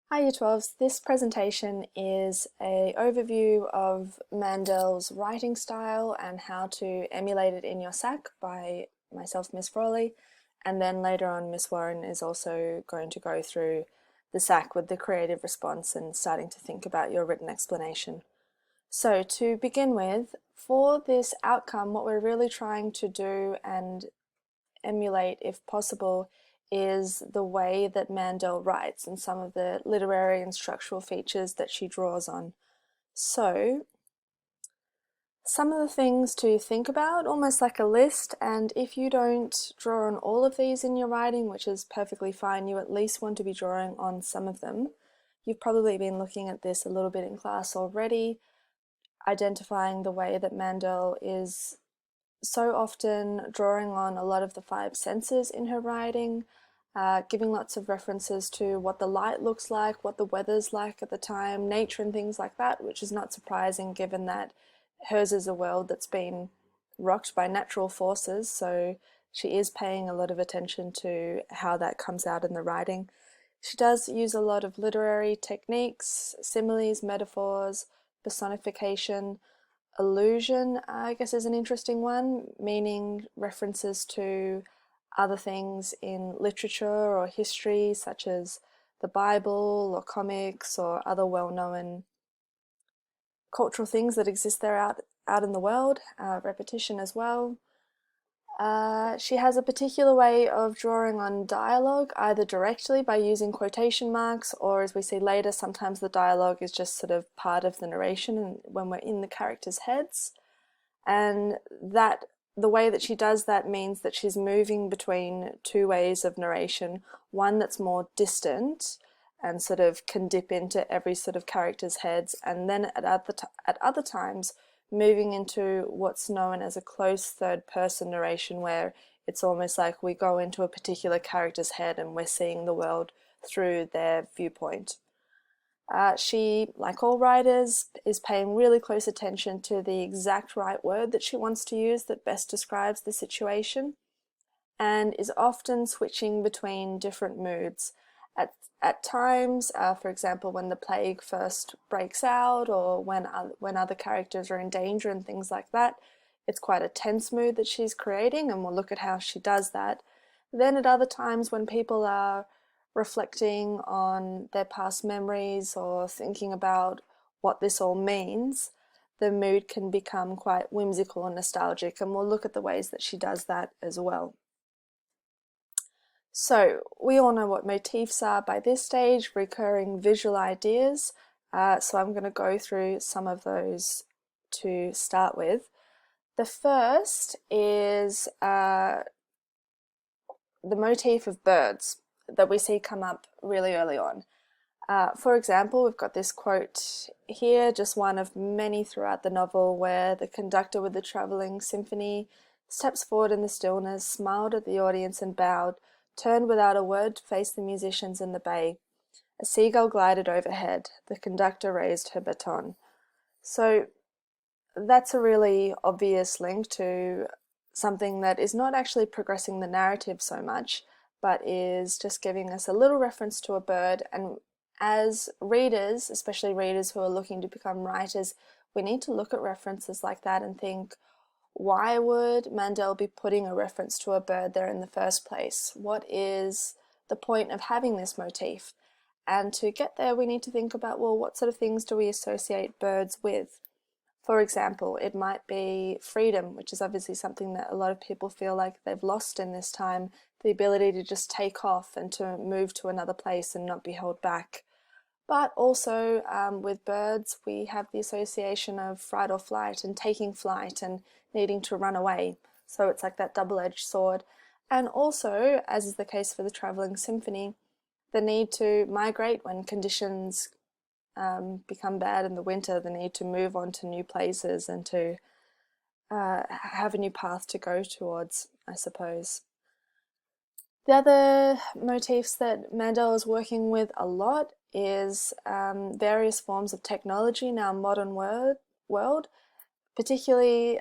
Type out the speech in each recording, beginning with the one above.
Hi Year 12s, this presentation is an overview of Mandel's writing style and how to emulate it in your SAC by myself, Miss Frawley, and then later on Miss Warren is also going to go through the SAC with the creative response and starting to think about your written explanation. So to begin with, for this outcome, what we're really trying to do and emulate, if possible, is the way that Mandel writes and some of the literary and structural features that she draws on. So, some of the things to think about, almost like a list, and if you don't draw on all of these in your writing, which is perfectly fine, you at least want to be drawing on some of them. You've probably been looking at this a little bit in class already, identifying the way that Mandel is so often drawing on a lot of the five senses in her writing, giving lots of references to what the light looks like, what the weather's like at the time, nature and things like that, which is not surprising given that hers is a world that's been rocked by natural forces, so she is paying a lot of attention to how that comes out in the writing. She does use a lot of literary techniques, similes, metaphors, personification. Allusion, I guess, is an interesting one, meaning references to other things in literature or history, such as the Bible or comics or other well-known cultural things that exist there out in the world. Repetition as well. She has a particular way of drawing on dialogue, either directly by using quotation marks, or as we see later, sometimes the dialogue is just sort of part of the narration and when we're in the characters' heads. And that the way that she does that means that she's moving between two ways of narration, one that's more distant and sort of can dip into every sort of character's heads, and then at other times moving into what's known as a close third person narration, where it's almost like we go into a particular character's head and we're seeing the world through their viewpoint. She, like all writers, is paying really close attention to the exact right word that she wants to use that best describes the situation, and is often switching between different moods. At times, for example, when the plague first breaks out, or when other characters are in danger and things like that, it's quite a tense mood that she's creating, and we'll look at how she does that. Then at other times when people are reflecting on their past memories or thinking about what this all means, the mood can become quite whimsical and nostalgic, and we'll look at the ways that she does that as well. So we all know what motifs are by this stage, recurring visual ideas. So I'm going to go through some of those to start with. The first is the motif of birds that we see come up really early on. For example, we've got this quote here, just one of many throughout the novel, where the conductor with the travelling symphony steps forward in the stillness, smiled at the audience and bowed, turned without a word to face the musicians in the bay. A seagull glided overhead. The conductor raised her baton. So that's a really obvious link to something that is not actually progressing the narrative so much, but is just giving us a little reference to a bird. And as readers, especially readers who are looking to become writers, we need to look at references like that and think, why would Mandel be putting a reference to a bird there in the first place? What is the point of having this motif? And to get there, we need to think about, well, what sort of things do we associate birds with? For example, it might be freedom, which is obviously something that a lot of people feel like they've lost in this time, the ability to just take off and to move to another place and not be held back. But also with birds, we have the association of fight or flight and taking flight and needing to run away. So it's like that double-edged sword. And also, as is the case for the travelling symphony, the need to migrate when conditions become bad in the winter, the need to move on to new places and to have a new path to go towards, I suppose. The other motifs that Mandel is working with a lot is various forms of technology in our modern world, particularly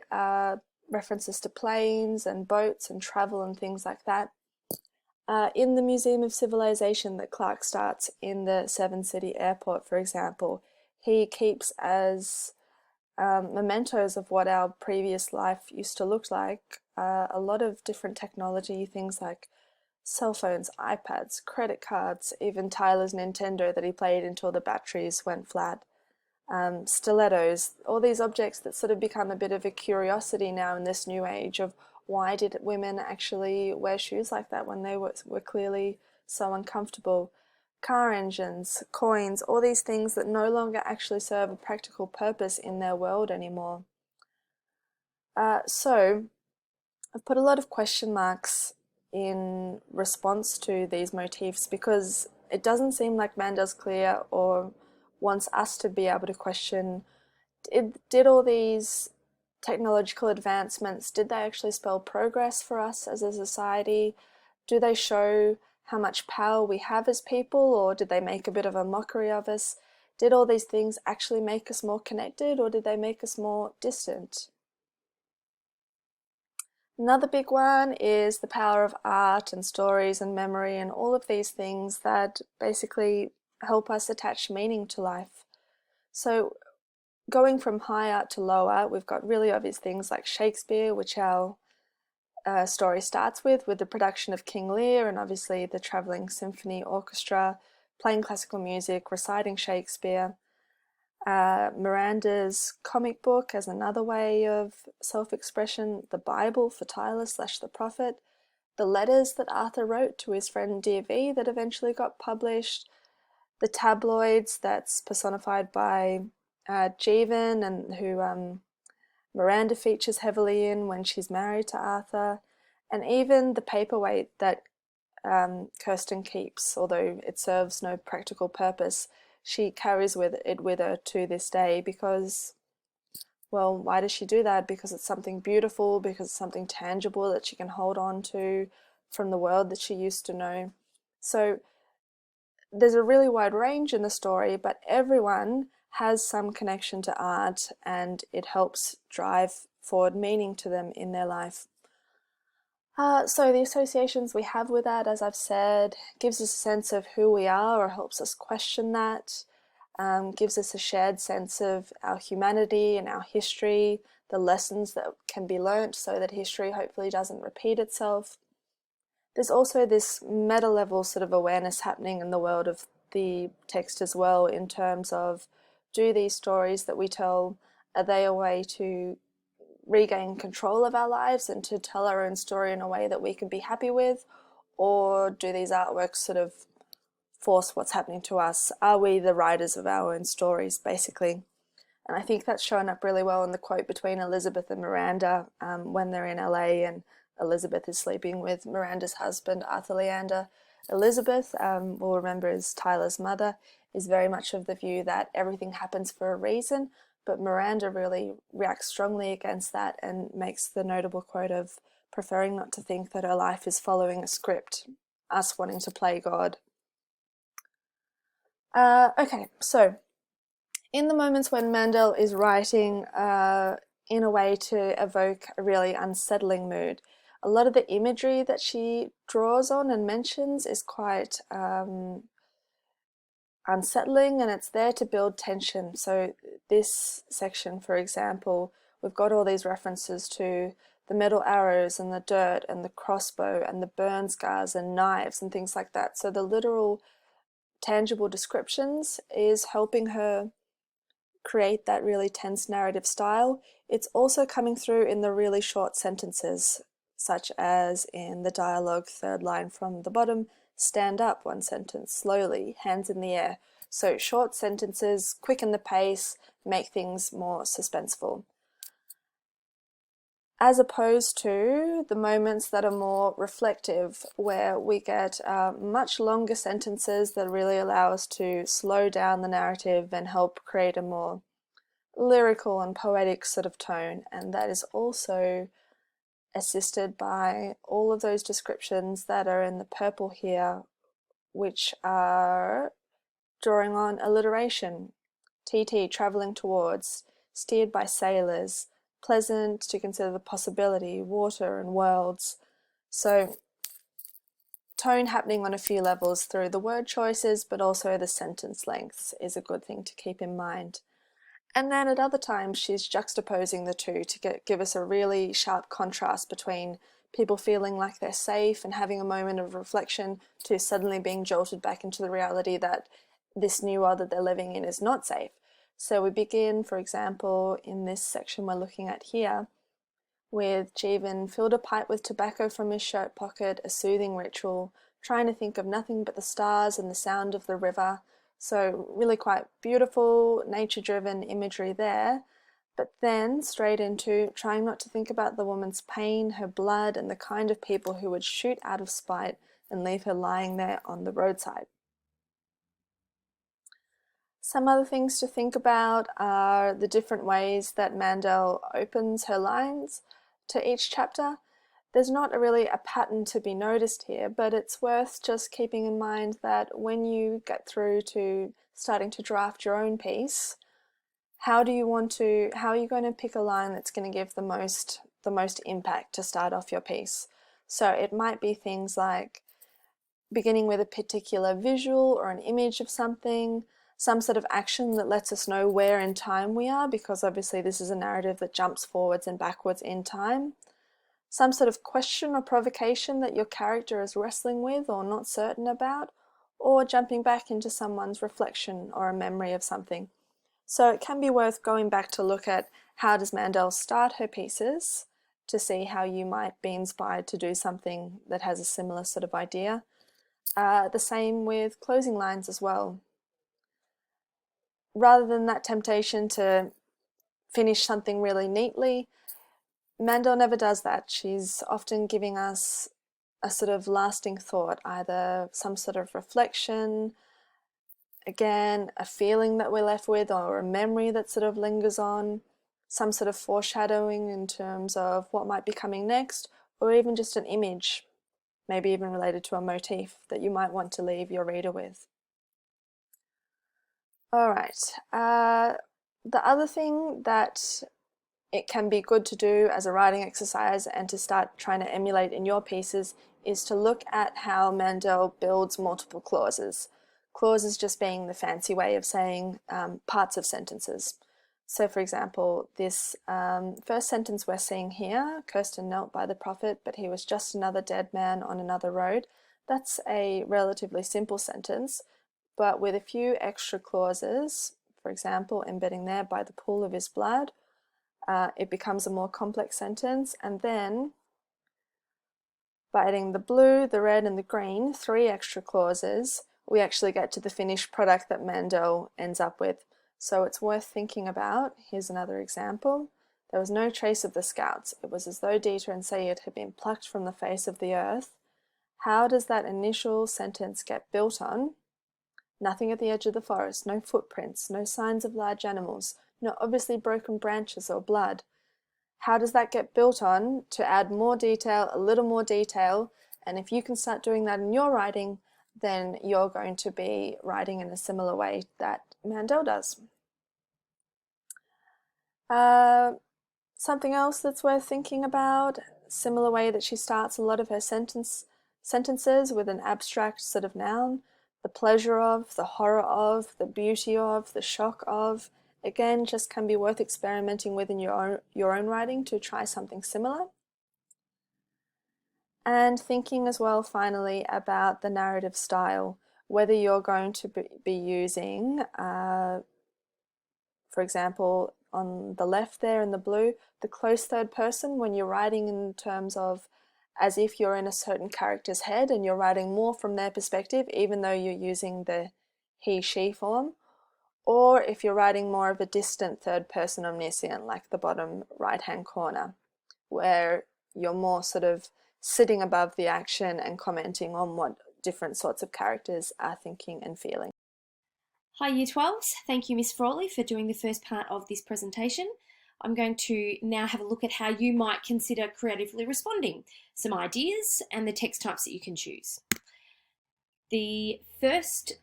references to planes and boats and travel and things like that. In the Museum of Civilization that Clark starts in the Seven City Airport, for example, he keeps as mementos of what our previous life used to look like a lot of different technology, things like cell phones, iPads, credit cards, even Tyler's Nintendo that he played until the batteries went flat, stilettos, all these objects that sort of become a bit of a curiosity now in this new age of why did women actually wear shoes like that when they were clearly so uncomfortable. Car engines, coins, all these things that no longer actually serve a practical purpose in their world anymore. So I've put a lot of question marks in response to these motifs because it doesn't seem like Mandel's clear or wants us to be able to question, did all these technological advancements, did they actually spell progress for us as a society? Do they show how much power we have as people, or did they make a bit of a mockery of us? Did all these things actually make us more connected, or did they make us more distant? Another big one is the power of art and stories and memory and all of these things that basically help us attach meaning to life. So going from high art to low art, we've got really obvious things like Shakespeare, which our story starts with the production of King Lear and obviously the travelling symphony orchestra, playing classical music, reciting Shakespeare. Miranda's comic book as another way of self-expression, the Bible for Tyler / the prophet, the letters that Arthur wrote to his friend Dear V that eventually got published, the tabloids that's personified by Jeevan and who Miranda features heavily in when she's married to Arthur, and even the paperweight that Kirsten keeps, although it serves no practical purpose, she carries it with her to this day because, well, why does she do that? Because it's something beautiful, because it's something tangible that she can hold on to from the world that she used to know. So there's a really wide range in the story, but everyone has some connection to art and it helps drive forward meaning to them in their life. So the associations we have with that, as I've said, gives us a sense of who we are or helps us question that, gives us a shared sense of our humanity and our history, the lessons that can be learnt so that history hopefully doesn't repeat itself. There's also this meta level sort of awareness happening in the world of the text as well, in terms of, do these stories that we tell, are they a way to regain control of our lives and to tell our own story in a way that we can be happy with? Or do these artworks sort of force what's happening to us? Are we the writers of our own stories, basically? And I think that's shown up really well in the quote between Elizabeth and Miranda when they're in LA and Elizabeth is sleeping with Miranda's husband, Arthur Leander. Elizabeth, we'll remember is Tyler's mother, is very much of the view that everything happens for a reason, but Miranda really reacts strongly against that and makes the notable quote of preferring not to think that her life is following a script, us wanting to play God. Okay, so in the moments when Mandel is writing in a way to evoke a really unsettling mood, a lot of the imagery that she draws on and mentions is quite unsettling, and it's there to build tension. So this section, for example, we've got all these references to the metal arrows and the dirt and the crossbow and the burn scars and knives and things like that. So the literal tangible descriptions is helping her create that really tense narrative style. It's also coming through in the really short sentences, such as in the dialogue, third line from the bottom, stand up, one sentence, slowly, hands in the air. So short sentences, quicken the pace, make things more suspenseful. As opposed to the moments that are more reflective, where we get much longer sentences that really allow us to slow down the narrative and help create a more lyrical and poetic sort of tone. And that is also assisted by all of those descriptions that are in the purple here, which are drawing on alliteration. TT, travelling towards, steered by sailors, pleasant to consider the possibility, water and worlds. So tone happening on a few levels through the word choices, but also the sentence lengths is a good thing to keep in mind. And then at other times, she's juxtaposing the two to give us a really sharp contrast between people feeling like they're safe and having a moment of reflection to suddenly being jolted back into the reality that this new world that they're living in is not safe. So we begin, for example, in this section we're looking at here, with Jeevan filled a pipe with tobacco from his shirt pocket, a soothing ritual, trying to think of nothing but the stars and the sound of the river. So really quite beautiful, nature-driven imagery there. But then straight into trying not to think about the woman's pain, her blood, and the kind of people who would shoot out of spite and leave her lying there on the roadside. Some other things to think about are the different ways that Mandel opens her lines to each chapter. There's not really a pattern to be noticed here, but it's worth just keeping in mind that when you get through to starting to draft your own piece, how are you going to pick a line that's going to give the most impact to start off your piece? So it might be things like beginning with a particular visual or an image of something, some sort of action that lets us know where in time we are, because obviously this is a narrative that jumps forwards and backwards in time. Some sort of question or provocation that your character is wrestling with or not certain about, or jumping back into someone's reflection or a memory of something. So it can be worth going back to look at how does Mandel start her pieces to see how you might be inspired to do something that has a similar sort of idea. The same with closing lines as well. Rather than that temptation to finish something really neatly, Mandel never does that. She's often giving us a sort of lasting thought, either some sort of reflection, again, a feeling that we're left with, or a memory that sort of lingers on, some sort of foreshadowing in terms of what might be coming next, or even just an image, maybe even related to a motif that you might want to leave your reader with. All right, the other thing that it can be good to do as a writing exercise and to start trying to emulate in your pieces is to look at how Mandel builds multiple clauses. Clauses just being the fancy way of saying parts of sentences. So for example, this first sentence we're seeing here, Kirsten knelt by the prophet, but he was just another dead man on another road. That's a relatively simple sentence, but with a few extra clauses, for example, embedding there by the pool of his blood, it becomes a more complex sentence. And then by adding the blue, the red, and the green, 3 extra clauses, we actually get to the finished product that Mandel ends up with. So it's worth thinking about. Here's another example. There was no trace of the scouts. It was as though Dieter and Sayed had been plucked from the face of the earth. How does that initial sentence get built on? Nothing at the edge of the forest, no footprints, no signs of large animals, no obviously broken branches or blood. How does that get built on to add more detail, a little more detail? And if you can start doing that in your writing, then you're going to be writing in a similar way that Mandel does. Something else that's worth thinking about, similar way that she starts a lot of her sentences with an abstract sort of noun, the pleasure of, the horror of, the beauty of, the shock of, again, just can be worth experimenting with in your own writing to try something similar. And thinking as well, finally, about the narrative style, whether you're going to be using, for example, on the left there in the blue, the close third person when you're writing in terms of as if you're in a certain character's head and you're writing more from their perspective, even though you're using the he, she form, or if you're writing more of a distant third person omniscient, like the bottom right-hand corner, where you're more sort of sitting above the action and commenting on what different sorts of characters are thinking and feeling. Hi Year 12s, thank you Miss Frawley for doing the first part of this presentation. I'm going to now have a look at how you might consider creatively responding, some ideas and the text types that you can choose. The first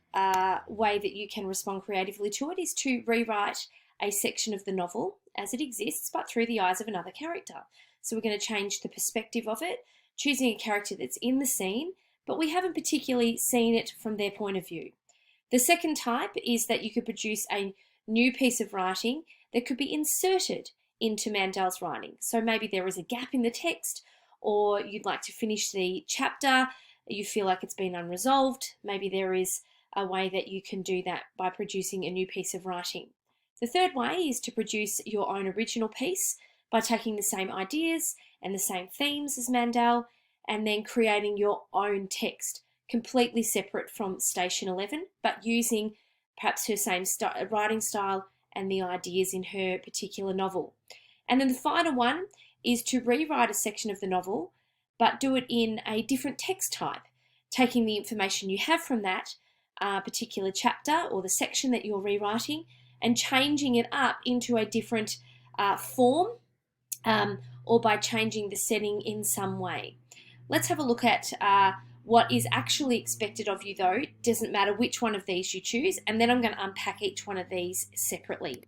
way that you can respond creatively to it is to rewrite a section of the novel as it exists, but through the eyes of another character. So we're going to change the perspective of it, choosing a character that's in the scene, but we haven't particularly seen it from their point of view. The second type is that you could produce a new piece of writing that could be inserted into Mandel's writing. So maybe there is a gap in the text, or you'd like to finish the chapter, you feel like it's been unresolved. Maybe there is a way that you can do that by producing a new piece of writing. The third way is to produce your own original piece by taking the same ideas and the same themes as Mandel and then creating your own text, completely separate from Station 11, but using perhaps her same writing style and the ideas in her particular novel. And then the final one is to rewrite a section of the novel, but do it in a different text type, taking the information you have from that particular chapter or the section that you're rewriting and changing it up into a different form, or by changing the setting in some way. Let's have a look at what is actually expected of you, though. It doesn't matter which one of these you choose, and then I'm going to unpack each one of these separately.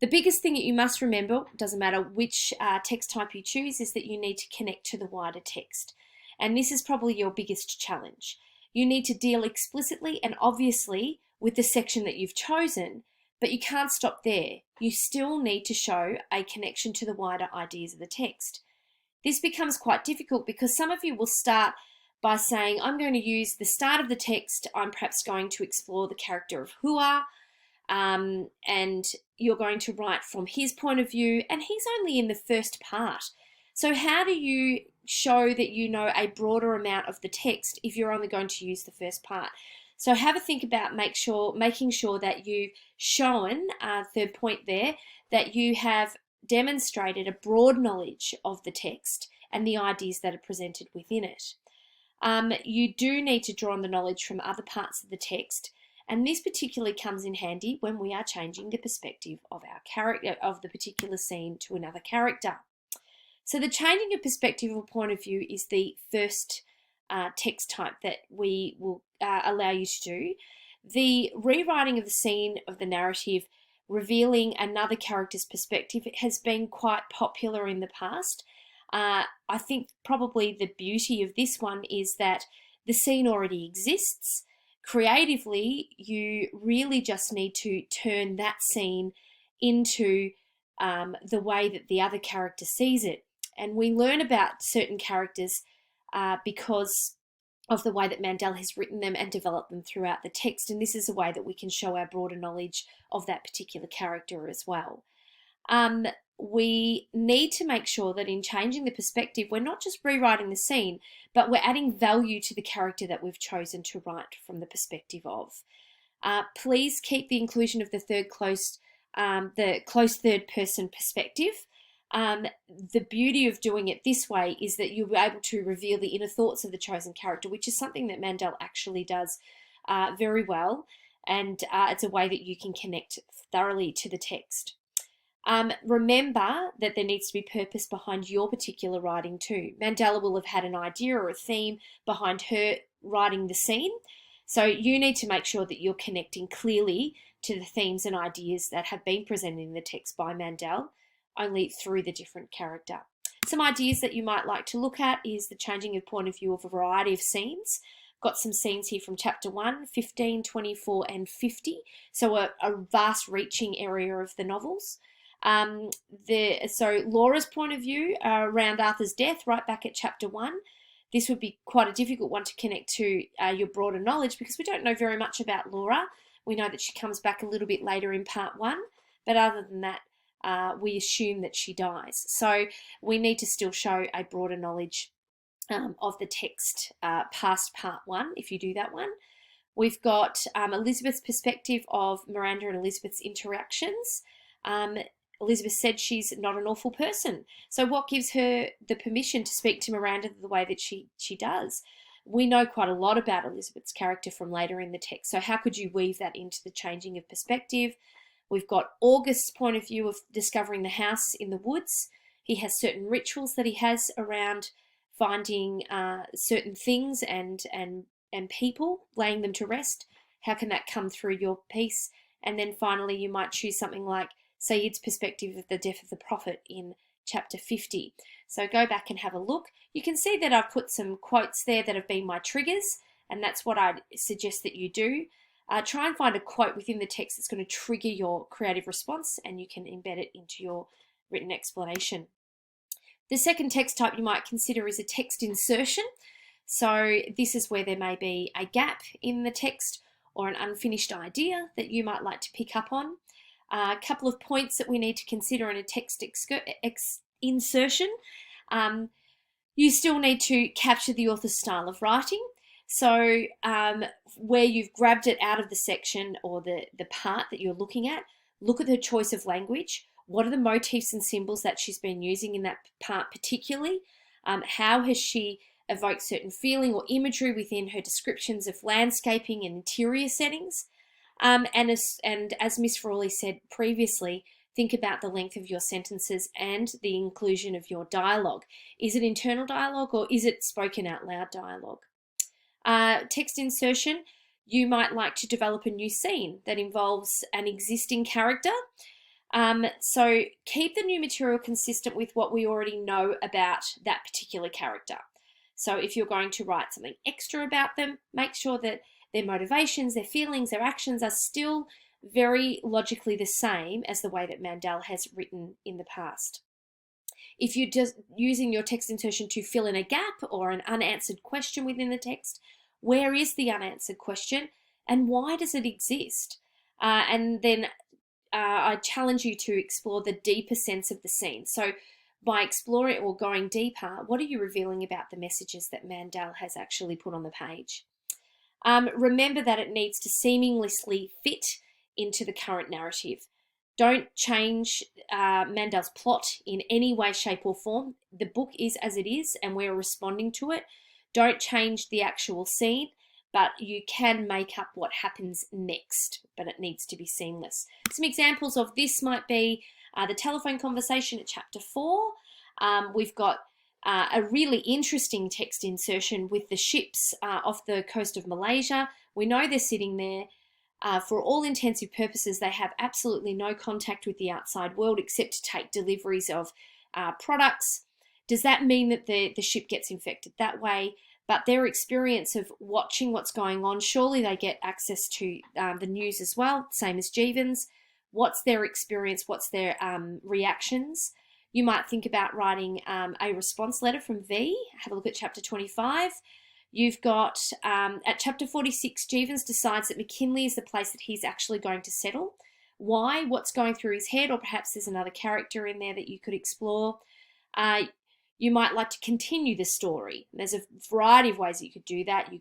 The biggest thing that you must remember, doesn't matter which text type you choose, is that you need to connect to the wider text. And this is probably your biggest challenge. You need to deal explicitly and obviously with the section that you've chosen, but you can't stop there. You still need to show a connection to the wider ideas of the text. This becomes quite difficult because some of you will start by saying, I'm going to use the start of the text, I'm perhaps going to explore the character of Hua, and you're going to write from his point of view, and he's only in the first part. So how do you show that you know a broader amount of the text if you're only going to use the first part? So have a think about making sure that you've shown, third point there, that you have demonstrated a broad knowledge of the text and the ideas that are presented within it. You do need to draw on the knowledge from other parts of the text, and this particularly comes in handy when we are changing the perspective of our character, of the particular scene, to another character. So the changing of perspective or point of view is the first text type that we will allow you to do. The rewriting of the scene of the narrative, revealing another character's perspective, has been quite popular in the past. I think probably the beauty of this one is that the scene already exists. Creatively, you really just need to turn that scene into the way that the other character sees it. And we learn about certain characters because of the way that Mandel has written them and developed them throughout the text. And this is a way that we can show our broader knowledge of that particular character as well. We need to make sure that in changing the perspective, we're not just rewriting the scene, but we're adding value to the character that we've chosen to write from the perspective of. Please keep the inclusion of the close third person perspective. The beauty of doing it this way is that you'll be able to reveal the inner thoughts of the chosen character, which is something that Mandel actually does very well, and it's a way that you can connect thoroughly to the text. Remember that there needs to be purpose behind your particular writing too. Mandela will have had an idea or a theme behind her writing the scene, so you need to make sure that you're connecting clearly to the themes and ideas that have been presented in the text by Mandel, only through the different character. Some ideas that you might like to look at is the changing of point of view of a variety of scenes. Got some scenes here from chapter 1, 15, 24 and 50, so a vast reaching area of the novels. So Laura's point of view around Arthur's death, right back at chapter 1. This would be quite a difficult one to connect to your broader knowledge because we don't know very much about Laura. We know that she comes back a little bit later in part 1, but other than that, we assume that she dies. So we need to still show a broader knowledge of the text past part 1 if you do that one. We've got Elizabeth's perspective of Miranda and Elizabeth's interactions. Elizabeth said she's not an awful person. So what gives her the permission to speak to Miranda the way that she does? We know quite a lot about Elizabeth's character from later in the text. So how could you weave that into the changing of perspective? We've got August's point of view of discovering the house in the woods. He has certain rituals that he has around finding certain things and people, laying them to rest. How can that come through your piece? And then finally, you might choose something like Sayyid's perspective of the death of the prophet in chapter 50. So go back and have a look. You can see that I've put some quotes there that have been my triggers, and that's what I'd suggest that you do. Try and find a quote within the text that's going to trigger your creative response, and you can embed it into your written explanation. The second text type you might consider is a text insertion. So this is where there may be a gap in the text or an unfinished idea that you might like to pick up on. A couple of points that we need to consider in a text insertion. You still need to capture the author's style of writing. So where you've grabbed it out of the section or the part that you're looking at, look at her choice of language. What are the motifs and symbols that she's been using in that part particularly? How has she evoked certain feeling or imagery within her descriptions of landscaping and interior settings? And as Miss Frawley said previously, think about the length of your sentences and the inclusion of your dialogue. Is it internal dialogue or is it spoken out loud dialogue? Text insertion, you might like to develop a new scene that involves an existing character. So keep the new material consistent with what we already know about that particular character. So if you're going to write something extra about them, make sure that their motivations, their feelings, their actions are still very logically the same as the way that Mandel has written in the past. If you're just using your text insertion to fill in a gap or an unanswered question within the text, where is the unanswered question and why does it exist? And then I challenge you to explore the deeper sense of the scene. So by exploring or going deeper, what are you revealing about the messages that Mandel has actually put on the page? Remember that it needs to seamlessly fit into the current narrative. Don't change Mandel's plot in any way, shape or form. The book is as it is and we're responding to it. Don't change the actual scene, but you can make up what happens next, but it needs to be seamless. Some examples of this might be the telephone conversation at chapter 4. We've got a really interesting text insertion with the ships off the coast of Malaysia. We know they're sitting there. For all intensive purposes, they have absolutely no contact with the outside world except to take deliveries of products. Does that mean that the ship gets infected that way? But their experience of watching what's going on, surely they get access to the news as well, same as Jeevans. What's their experience? What's their reactions? You might think about writing a response letter from V. Have a look at chapter 25. You've got, at chapter 46, Jeevans decides that McKinley is the place that he's actually going to settle. Why? What's going through his head? Or perhaps there's another character in there that you could explore. You might like to continue the story. There's a variety of ways that you could do that. You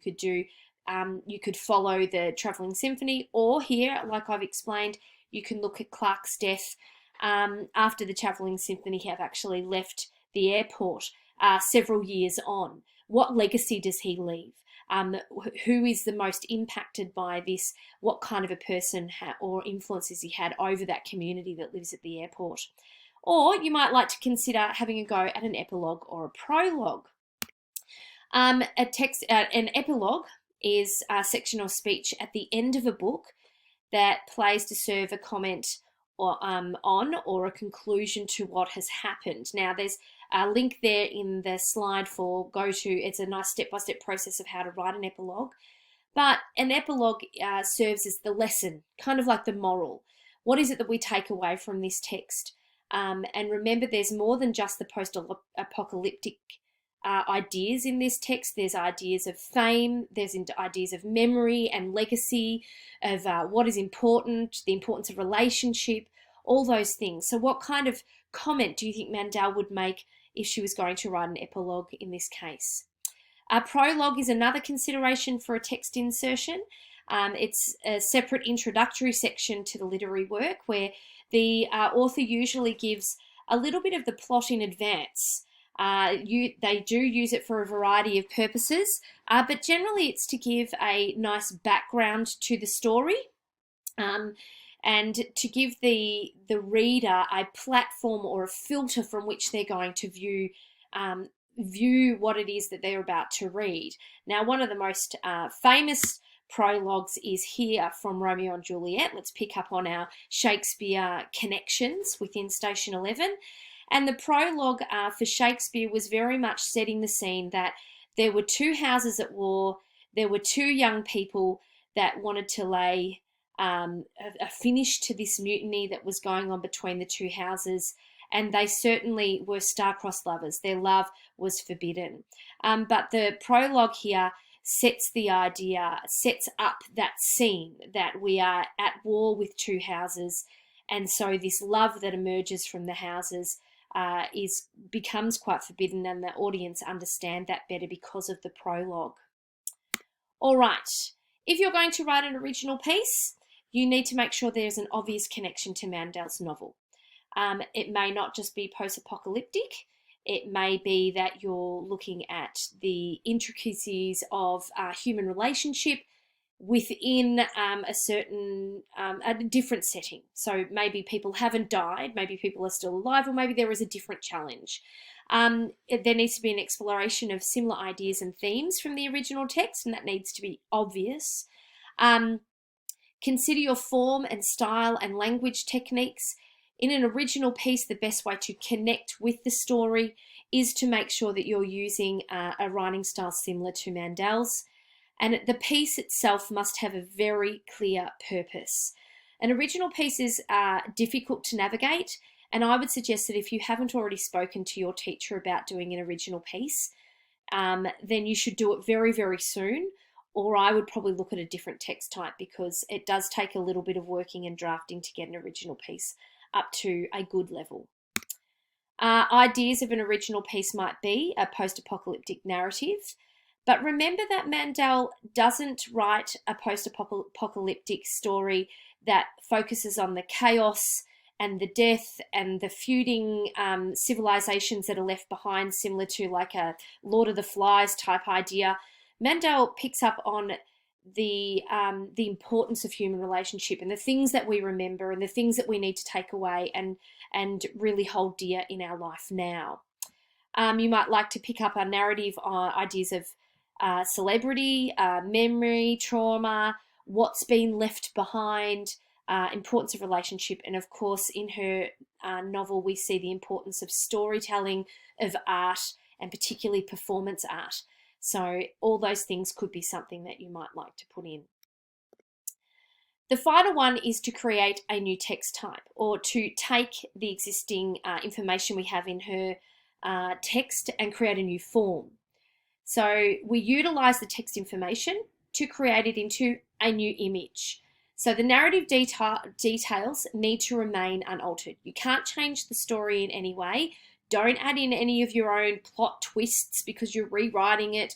could follow the Travelling Symphony, or here, like I've explained, you can look at Clark's death after the Travelling Symphony have actually left the airport several years on. What legacy does he leave? Who is the most impacted by this? What kind of a person or influence has he had over that community that lives at the airport? Or you might like to consider having a go at an epilogue or a prologue. An epilogue is a section or speech at the end of a book that plays to serve a comment or on or a conclusion to what has happened. Now, there's a link there in the slide for it's a nice step-by-step process of how to write an epilogue. But an epilogue serves as the lesson, kind of like the moral. What is it that we take away from this text? And remember, there's more than just the post-apocalyptic ideas in this text. There's ideas of fame, there's ideas of memory and legacy, of what is important, the importance of relationship, all those things. So what kind of comment do you think Mandel would make if she was going to write an epilogue in this case? A prologue is another consideration for a text insertion. It's a separate introductory section to the literary work where the author usually gives a little bit of the plot in advance. They do use it for a variety of purposes, but generally it's to give a nice background to the story and to give the reader a platform or a filter from which they're going to view what it is that they're about to read. Now, one of the most famous prologues is here from Romeo and Juliet. Let's pick up on our Shakespeare connections within Station 11. And the prologue for Shakespeare was very much setting the scene that there were two houses at war, there were two young people that wanted to lay a finish to this mutiny that was going on between the two houses, and they certainly were star-crossed lovers. Their love was forbidden. But the prologue here sets the idea, sets up that scene that we are at war with two houses, and so this love that emerges from the houses becomes quite forbidden, and the audience understand that better because of the prologue. All right, if you're going to write an original piece, you need to make sure there's an obvious connection to Mandel's novel. It may not just be post-apocalyptic. It may be that you're looking at the intricacies of human relationship within a different setting. So maybe people haven't died, maybe people are still alive, or maybe there is a different challenge. There needs to be an exploration of similar ideas and themes from the original text, and that needs to be obvious. Consider your form and style and language techniques. In an original piece, the best way to connect with the story is to make sure that you're using a writing style similar to Mandel's. And the piece itself must have a very clear purpose. An original piece is difficult to navigate, and I would suggest that if you haven't already spoken to your teacher about doing an original piece, then you should do it very, very soon, or I would probably look at a different text type, because it does take a little bit of working and drafting to get an original piece up to a good level. Ideas of an original piece might be a post-apocalyptic narrative, but remember that Mandel doesn't write a post-apocalyptic story that focuses on the chaos and the death and the feuding civilizations that are left behind, similar to like a Lord of the Flies type idea. Mandel picks up on the importance of human relationship and the things that we remember and the things that we need to take away and really hold dear in our life now. You might like to pick up a narrative on ideas of celebrity, memory, trauma, what's been left behind, importance of relationship, and of course in her novel we see the importance of storytelling, of art, and particularly performance art. So all those things could be something that you might like to put in. The final one is to create a new text type, or to take the existing information we have in her text and create a new form. So we utilize the text information to create it into a new image. So the narrative details need to remain unaltered. You can't change the story in any way. Don't add in any of your own plot twists because you're rewriting it.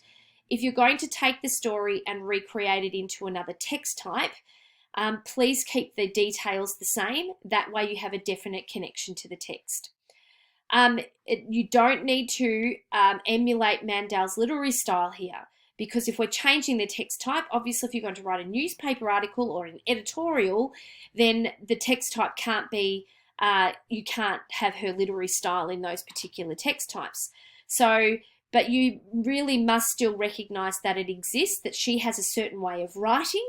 If you're going to take the story and recreate it into another text type, please keep the details the same. That way you have a definite connection to the text. You don't need to emulate Mandel's literary style here, because if we're changing the text type, obviously if you're going to write a newspaper article or an editorial, then the text type can't be, you can't have her literary style in those particular text types. So, but you really must still recognize that it exists, that she has a certain way of writing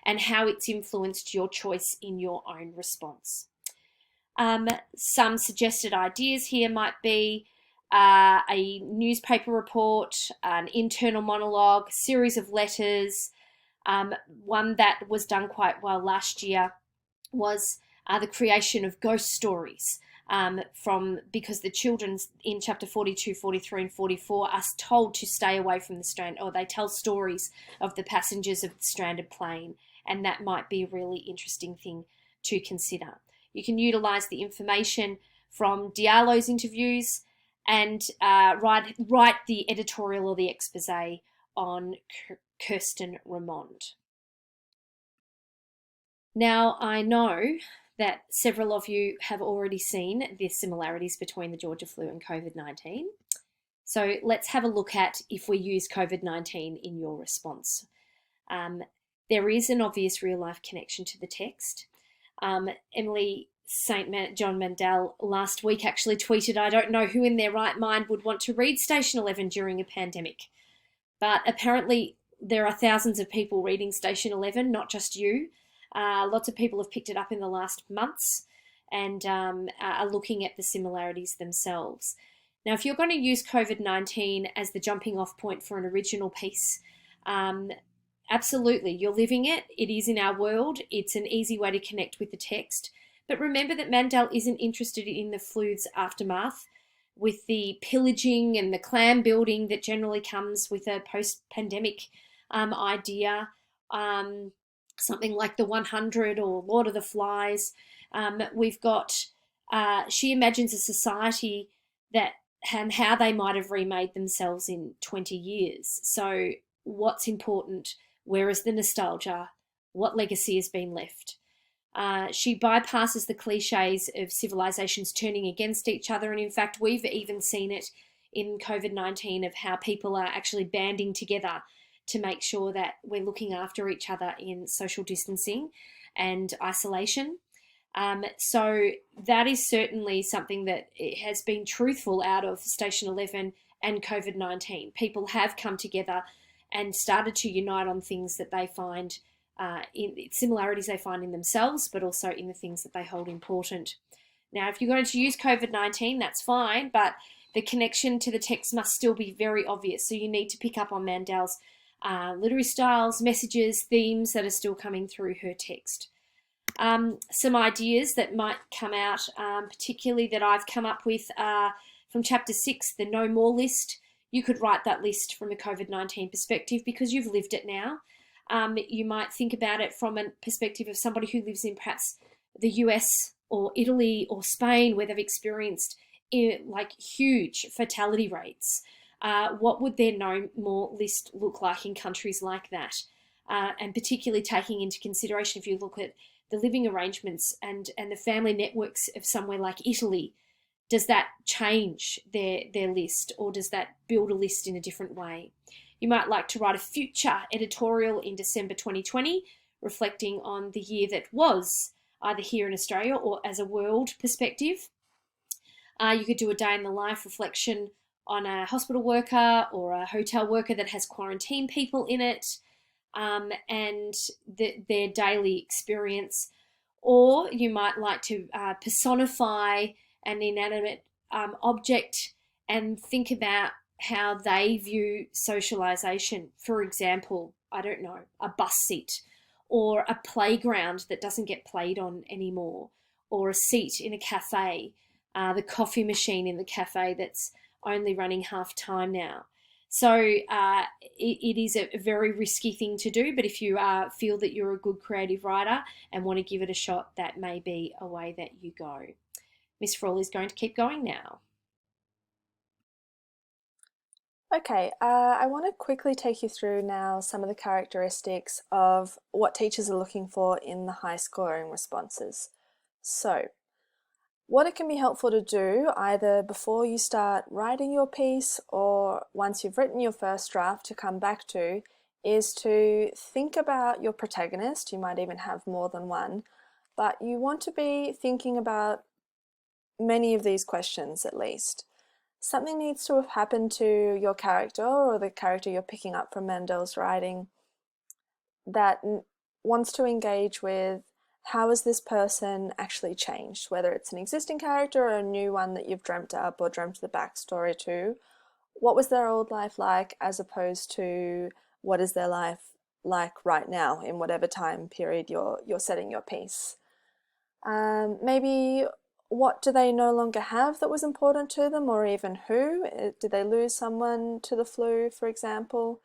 and how it's influenced your choice in your own response. Some suggested ideas here might be a newspaper report, an internal monologue, a series of letters. One that was done quite well last year was the creation of ghost stories, because the children in chapter 42, 43 and 44 are told to stay away from the strand, or they tell stories of the passengers of the stranded plane, and that might be a really interesting thing to consider. You can utilize the information from Diallo's interviews and write the editorial or the expose on Kirsten Ramond. Now, I know that several of you have already seen the similarities between the Georgia flu and COVID-19. So let's have a look at if we use COVID-19 in your response. There is an obvious real-life connection to the text. Emily St. John Mandel last week actually tweeted, "I don't know who in their right mind would want to read Station 11 during a pandemic." But apparently there are thousands of people reading Station 11, not just you. Lots of people have picked it up in the last months. and are looking at the similarities themselves. Now, if you're going to use COVID-19 as the jumping off point for an original piece, um, absolutely, you're living it. It is in our world. It's an easy way to connect with the text. But remember that Mandel isn't interested in the flu's aftermath, with the pillaging and the clan building that generally comes with a post-pandemic idea. Um, Something like the 100 or Lord of the Flies. We've got, she imagines a society that and how they might have remade themselves in 20 years. So, what's important? Where is the nostalgia? What legacy has been left? She bypasses the cliches of civilizations turning against each other. And in fact, we've even seen it in COVID-19 of how people are actually banding together to make sure that we're looking after each other in social distancing and isolation. So that is certainly something that has been truthful out of Station 11 and COVID-19. People have come together and started to unite on things that they find in similarities they find in themselves, but also in the things that they hold important. Now, if you're going to use COVID-19, that's fine, but the connection to the text must still be very obvious. So you need to pick up on Mandel's literary styles, messages, themes that are still coming through her text. Some ideas that might come out, particularly that I've come up with from chapter 6, the no more list. You could write that list from a COVID-19 perspective because you've lived it now. You might think about it from a perspective of somebody who lives in perhaps the US or Italy or Spain, where they've experienced like huge fatality rates. What would their no more list look like in countries like that? And particularly taking into consideration, if you look at the living arrangements and the family networks of somewhere like Italy, does that change their list, or does that build a list in a different way? You might like to write a future editorial in December 2020, reflecting on the year that was, either here in Australia or as a world perspective. You could do a day in the life reflection on a hospital worker or a hotel worker that has quarantine people in it, and their daily experience. Or you might like to personify an inanimate object and think about how they view socialization. For example, I don't know, a bus seat, or a playground that doesn't get played on anymore, or a seat in a cafe, the coffee machine in the cafe that's only running half time now. So it is a very risky thing to do, but if you feel that you're a good creative writer and want to give it a shot, that may be a way that you go. Miss Frawley is going to keep going now. Okay, I want to quickly take you through now some of the characteristics of what teachers are looking for in the high scoring responses. So, what it can be helpful to do either before you start writing your piece or once you've written your first draft to come back to is to think about your protagonist. You might even have more than one, but you want to be thinking about many of these questions at least. Something needs to have happened to your character or the character you're picking up from Mandel's writing that wants to engage with how has this person actually changed, whether it's an existing character or a new one that you've dreamt up or dreamt the backstory to. What was their old life like as opposed to what is their life like right now in whatever time period you're setting your piece. Maybe what do they no longer have that was important to them, or even who? Did they lose someone to the flu, for example?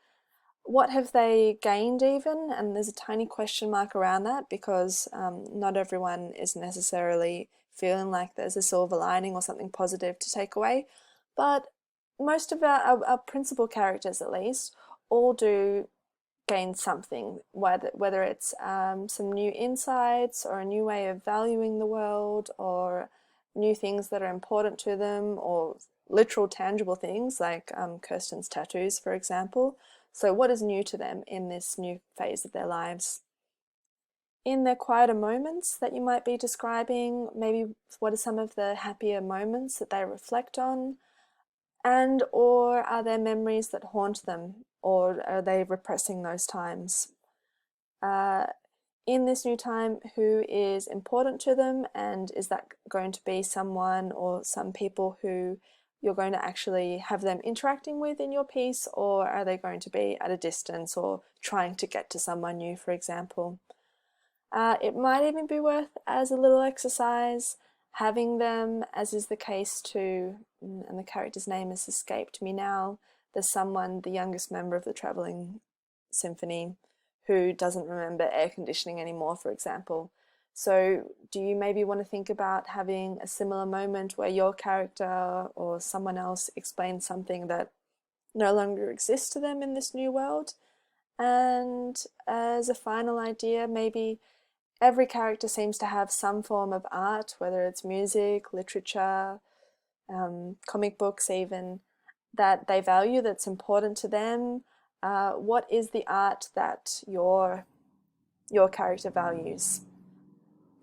What have they gained even? And there's a tiny question mark around that because not everyone is necessarily feeling like there's a silver lining or something positive to take away. But most of our principal characters, at least, all do gain something, whether it's some new insights or a new way of valuing the world or new things that are important to them or literal tangible things like Kirsten's tattoos, for example. So what is new to them in this new phase of their lives? In their quieter moments that you might be describing, maybe what are some of the happier moments that they reflect on? And or are there memories that haunt them, or are they repressing those times? in this new time who is important to them, and is that going to be someone or some people who you're going to actually have them interacting with in your piece, or are they going to be at a distance or trying to get to someone new, for example. It might even be worth, as a little exercise, having them, as is the case to, and the character's name has escaped me now, there's someone, the youngest member of the travelling symphony, who doesn't remember air conditioning anymore, for example. So do you maybe want to think about having a similar moment where your character or someone else explains something that no longer exists to them in this new world? And as a final idea, maybe every character seems to have some form of art, whether it's music, literature, comic books even, that they value, that's important to them. What is the art that your character values?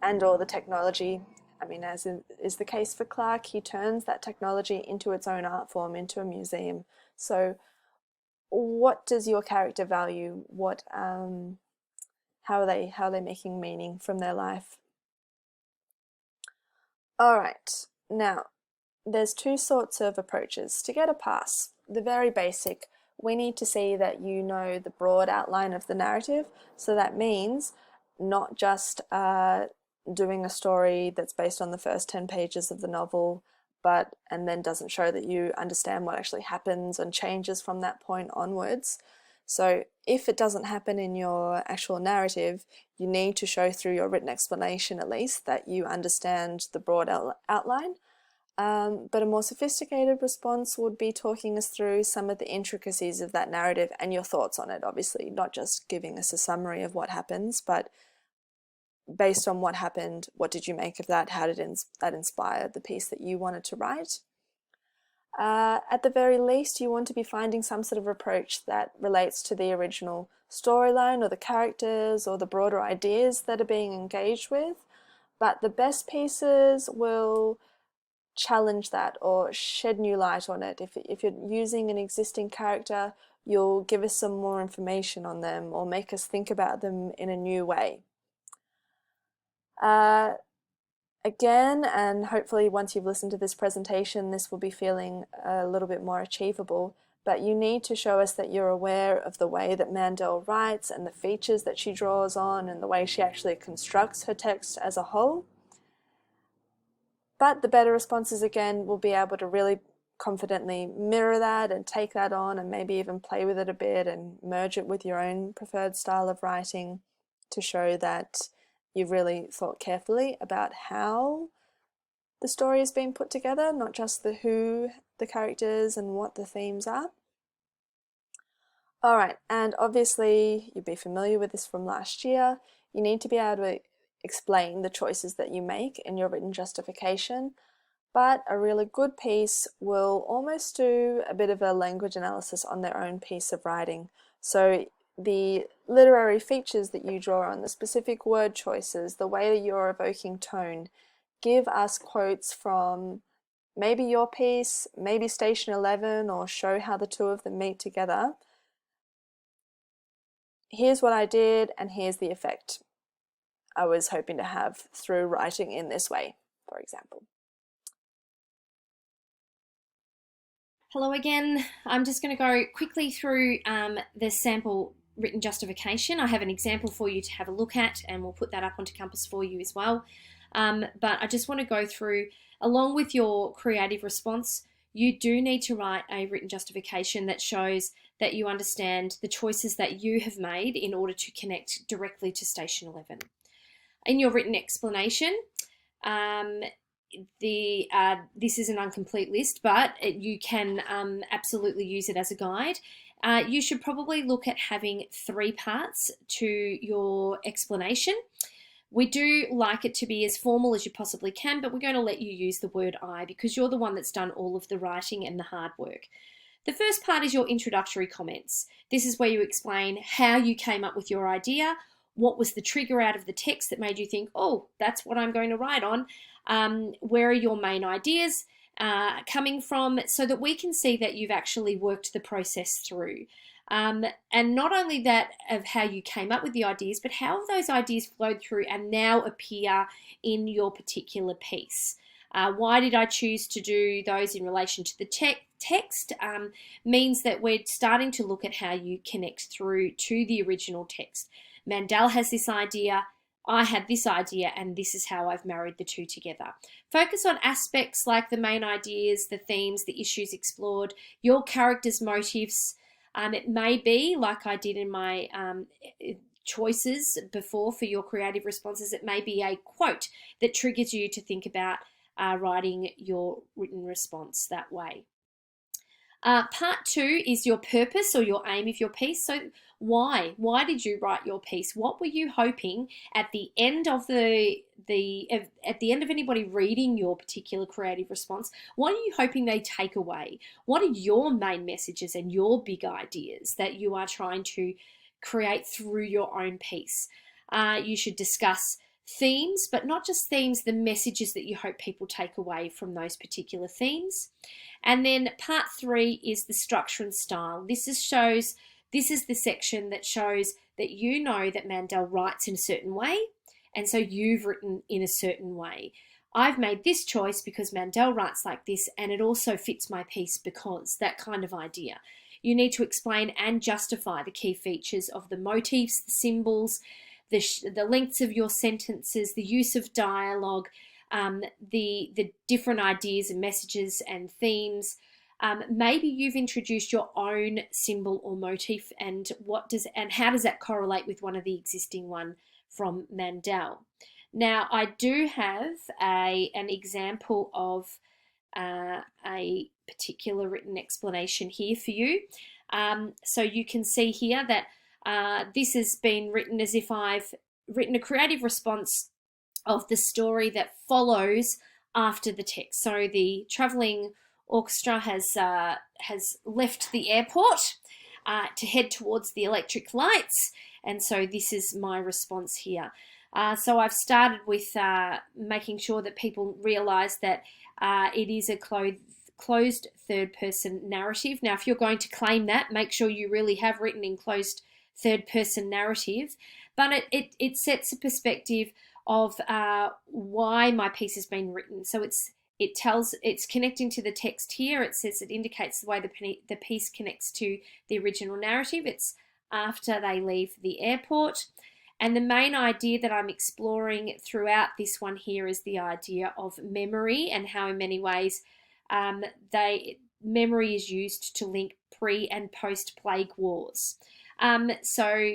And or the technology. I mean, as is the case for Clark, he turns that technology into its own art form, into a museum. So what does your character value? What how are they making meaning from their life? All right, now there's two sorts of approaches to get a pass. The very basic, we need to see that you know the broad outline of the narrative. So that means not just doing a story that's based on the first 10 pages of the novel, and then doesn't show that you understand what actually happens and changes from that point onwards. So if it doesn't happen in your actual narrative, you need to show through your written explanation at least that you understand the broad outline. But a more sophisticated response would be talking us through some of the intricacies of that narrative and your thoughts on it, obviously, not just giving us a summary of what happens, but based on what happened, what did you make of that? How did that inspire the piece that you wanted to write? At the very least, you want to be finding some sort of approach that relates to the original storyline or the characters or the broader ideas that are being engaged with. But the best pieces will challenge that or shed new light on it. If you're using an existing character, you'll give us some more information on them or make us think about them in a new way. Again, and hopefully once you've listened to this presentation, this will be feeling a little bit more achievable, but you need to show us that you're aware of the way that Mandel writes and the features that she draws on and the way she actually constructs her text as a whole. But the better responses, again, will be able to really confidently mirror that and take that on and maybe even play with it a bit and merge it with your own preferred style of writing to show that you've really thought carefully about how the story is being put together, not just the who, the characters, and what the themes are. All right, and obviously you'd be familiar with this from last year. You need to be able to explain the choices that you make in your written justification, but a really good piece will almost do a bit of a language analysis on their own piece of writing. So the literary features that you draw on, the specific word choices, the way that you're evoking tone, give us quotes from maybe your piece, maybe Station 11, or show how the two of them meet together. Here's what I did, and here's the effect I was hoping to have through writing in this way, for example. Hello again. I'm just going to go quickly through the sample written justification. I have an example for you to have a look at, and we'll put that up onto Compass for you as well. But I just want to go through, along with your creative response, you do need to write a written justification that shows that you understand the choices that you have made in order to connect directly to Station 11. In your written explanation, this is an incomplete list, but you can absolutely use it as a guide. You should probably look at having 3 parts to your explanation. We do like it to be as formal as you possibly can, but we're going to let you use the word I because you're the one that's done all of the writing and the hard work. The first part is your introductory comments. This is where you explain how you came up with your idea, what was the trigger out of the text that made you think, oh, that's what I'm going to write on, where are your main ideas coming from, so that we can see that you've actually worked the process through. And not only that of how you came up with the ideas, but how those ideas flowed through and now appear in your particular piece. Why did I choose to do those in relation to the text? Means that we're starting to look at how you connect through to the original text. Mandel has this idea, I had this idea, and this is how I've married the two together. Focus on aspects like the main ideas, the themes, the issues explored, your character's motives. It may be, like I did in my choices before for your creative responses, it may be a quote that triggers you to think about writing your written response that way. Part 2 is your purpose or your aim of your piece. So why? Why did you write your piece? What were you hoping at the end of at the end of anybody reading your particular creative response? What are you hoping they take away? What are your main messages and your big ideas that you are trying to create through your own piece? You should discuss themes, but not just themes, the messages that you hope people take away from those particular themes. And then part 3 is the structure and style. This is the section that shows that you know that Mandel writes in a certain way, and so you've written in a certain way. I've made this choice because Mandel writes like this, and it also fits my piece because, that kind of idea. You need to explain and justify the key features of the motifs, the symbols, the lengths of your sentences, the use of dialogue, the different ideas and messages and themes. Maybe you've introduced your own symbol or motif, and how does that correlate with one of the existing one from Mandel? Now, I do have an example of a particular written explanation here for you. So you can see here that this has been written as if I've written a creative response of the story that follows after the text. So the travelling orchestra has left the airport to head towards the electric lights, and so this is my response here. So I've started with making sure that people realise that it is a closed third-person narrative. Now, if you're going to claim that, make sure you really have written in closed third-person narrative, but it sets a perspective of why my piece has been written. So it's connecting to the text here. It says it indicates the way the piece connects to the original narrative. It's after they leave the airport. And the main idea that I'm exploring throughout this one here is the idea of memory, and how in many ways memory is used to link pre- and post-plague wars. So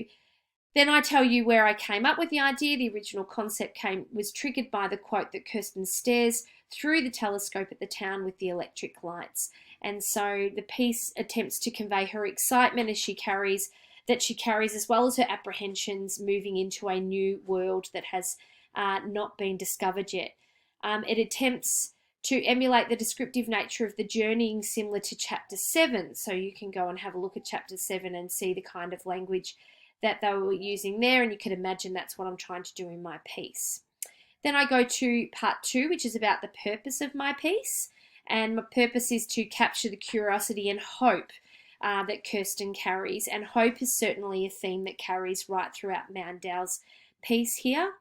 then I tell you where I came up with the idea. The original concept was triggered by the quote that Kirsten stares through the telescope at the town with the electric lights. And so the piece attempts to convey her excitement as she carries, as well as her apprehensions moving into a new world that has not been discovered yet. It attempts to emulate the descriptive nature of the journeying, similar to chapter 7. So you can go and have a look at chapter 7 and see the kind of language that they were using there, and you can imagine that's what I'm trying to do in my piece. Then I go to part 2, which is about the purpose of my piece, and my purpose is to capture the curiosity and hope that Kirsten carries, and hope is certainly a theme that carries right throughout Mandel's piece here.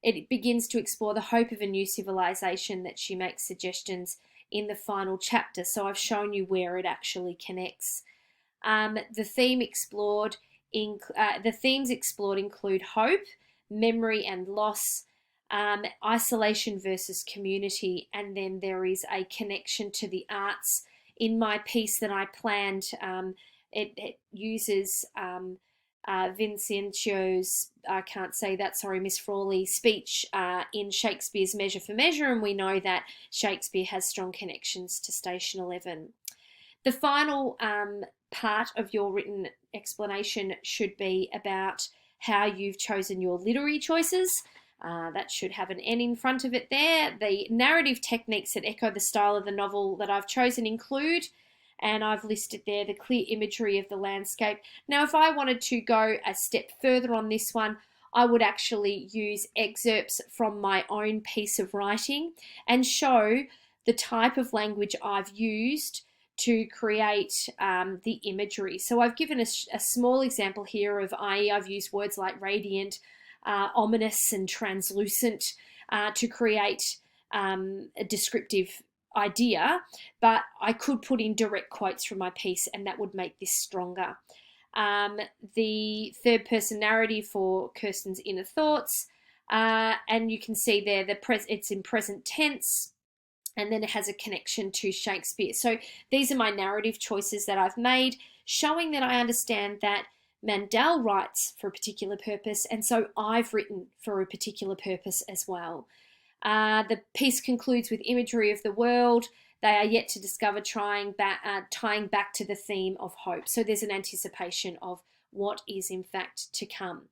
It begins to explore the hope of a new civilization that she makes suggestions in the final chapter, so I've shown you where it actually connects. The themes explored include hope, memory and loss, isolation versus community, and then there is a connection to the arts. In my piece that I planned, it uses Vincentio's, I can't say that, sorry, Miss Frawley, speech in Shakespeare's Measure for Measure, and we know that Shakespeare has strong connections to Station 11. The final part of your written explanation should be about how you've chosen your literary choices. That should have an N in front of it there. The narrative techniques that echo the style of the novel that I've chosen include, and I've listed there, the clear imagery of the landscape. Now, if I wanted to go a step further on this one, I would actually use excerpts from my own piece of writing and show the type of language I've used to create the imagery. So I've given a small example here of, i.e. I've used words like radiant, ominous and translucent to create a descriptive idea, but I could put in direct quotes from my piece and that would make this stronger. The third person narrative for Kirsten's inner thoughts, and you can see there it's in present tense, and then it has a connection to Shakespeare. So these are my narrative choices that I've made, showing that I understand that Mandel writes for a particular purpose, and so I've written for a particular purpose as well. The piece concludes with imagery of the world. They are yet to discover, tying back to the theme of hope. So there's an anticipation of what is in fact to come.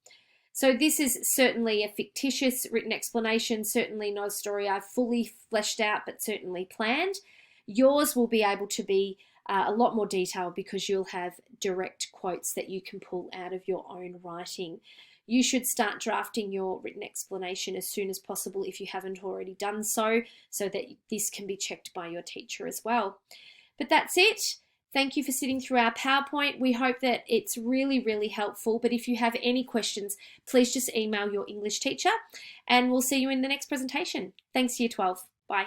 So this is certainly a fictitious written explanation, certainly not a story I've fully fleshed out, but certainly planned. Yours will be able to be a lot more detailed because you'll have direct quotes that you can pull out of your own writing. You should start drafting your written explanation as soon as possible if you haven't already done so that this can be checked by your teacher as well. But that's it. Thank you for sitting through our PowerPoint. We hope that it's really, really helpful. But if you have any questions, please just email your English teacher and we'll see you in the next presentation. Thanks, Year 12. Bye.